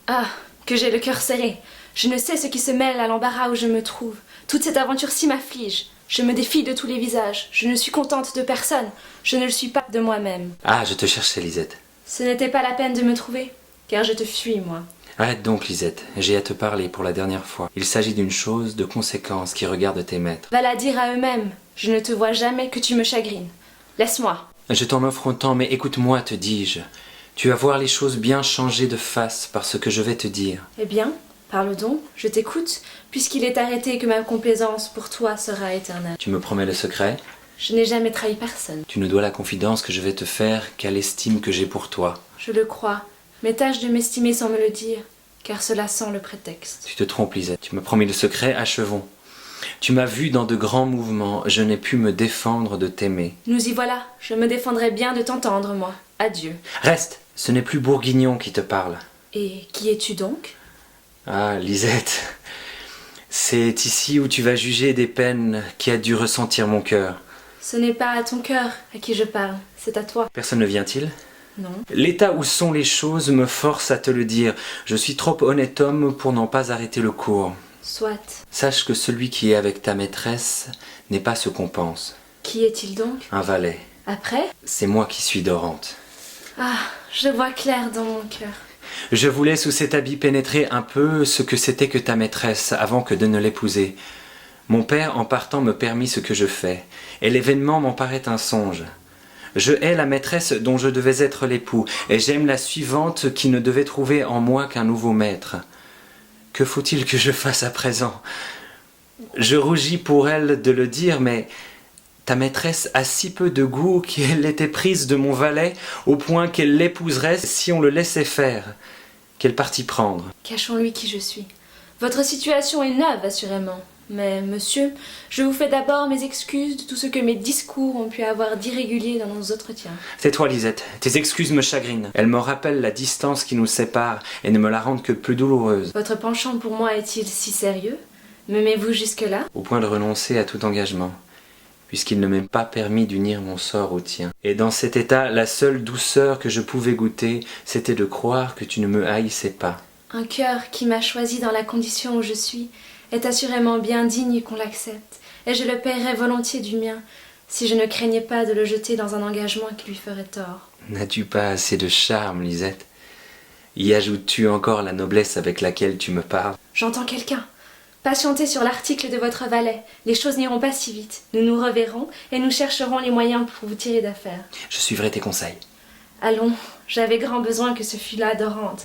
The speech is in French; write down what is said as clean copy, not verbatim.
Ah, que j'ai le cœur serré. Je ne sais ce qui se mêle à l'embarras où je me trouve. Toute cette aventure-ci m'afflige. Je me défie de tous les visages. Je ne suis contente de personne. Je ne le suis pas de moi-même. Ah, je te cherchais, Lisette. Ce n'était pas la peine de me trouver, car je te fuis, moi. Arrête donc, Lisette. J'ai à te parler pour la dernière fois. Il s'agit d'une chose de conséquence qui regarde tes maîtres. Va la dire à eux-mêmes. Je ne te vois jamais que tu me chagrines. Laisse-moi. Je t'en offre autant, mais écoute-moi, te dis-je. Tu vas voir les choses bien changer de face par ce que je vais te dire. Eh bien, parle donc, je t'écoute, puisqu'il est arrêté que ma complaisance pour toi sera éternelle. Tu me promets le secret? Je n'ai jamais trahi personne. Tu ne dois la confidence que je vais te faire qu'à l'estime que j'ai pour toi. Je le crois, mais tâche de m'estimer sans me le dire, car cela sent le prétexte. Tu te trompes, Lisette. Tu m'as promis le secret, achevons. Tu m'as vu dans de grands mouvements, je n'ai pu me défendre de t'aimer. Nous y voilà, je me défendrai bien de t'entendre, moi. Adieu. Reste, ce n'est plus Bourguignon qui te parle. Et qui es-tu donc? Ah, Lisette, c'est ici où tu vas juger des peines qu'a dû ressentir mon cœur. Ce n'est pas à ton cœur à qui je parle, c'est à toi. Personne ne vient-il? Non. L'état où sont les choses me force à te le dire. Je suis trop honnête homme pour n'en pas arrêter le cours. Soit. Sache que celui qui est avec ta maîtresse n'est pas ce qu'on pense. Qui est-il donc? Un valet. Après? C'est moi qui suis Dorante. Ah, je vois clair dans mon cœur. Je voulais sous cet habit pénétrer un peu ce que c'était que ta maîtresse avant que de ne l'épouser. Mon père en partant me permit ce que je fais, et l'événement m'en paraît un songe. Je hais la maîtresse dont je devais être l'époux, et j'aime la suivante qui ne devait trouver en moi qu'un nouveau maître. Que faut-il que je fasse à présent? Je rougis pour elle de le dire, mais ta maîtresse a si peu de goût qu'elle était prise de mon valet au point qu'elle l'épouserait si on le laissait faire. Quel parti prendre? Cachons-lui qui je suis. Votre situation est neuve, assurément. Mais, monsieur, je vous fais d'abord mes excuses de tout ce que mes discours ont pu avoir d'irrégulier dans nos entretiens. Tais-toi, Lisette. Tes excuses me chagrinent. Elles me rappellent la distance qui nous sépare et ne me la rendent que plus douloureuse. Votre penchant pour moi est-il si sérieux? M'aimez-vous jusque-là? Au point de renoncer à tout engagement, puisqu'il ne m'est pas permis d'unir mon sort au tien. Et dans cet état, la seule douceur que je pouvais goûter, c'était de croire que tu ne me haïssais pas. Un cœur qui m'a choisi dans la condition où je suis est assurément bien digne qu'on l'accepte, et je le paierais volontiers du mien, si je ne craignais pas de le jeter dans un engagement qui lui ferait tort. N'as-tu pas assez de charme, Lisette? Y ajoutes-tu encore la noblesse avec laquelle tu me parles? J'entends quelqu'un. Patientez sur l'article de votre valet. Les choses n'iront pas si vite. Nous nous reverrons et nous chercherons les moyens pour vous tirer d'affaire. Je suivrai tes conseils. Allons, j'avais grand besoin que ce fût là Dorante.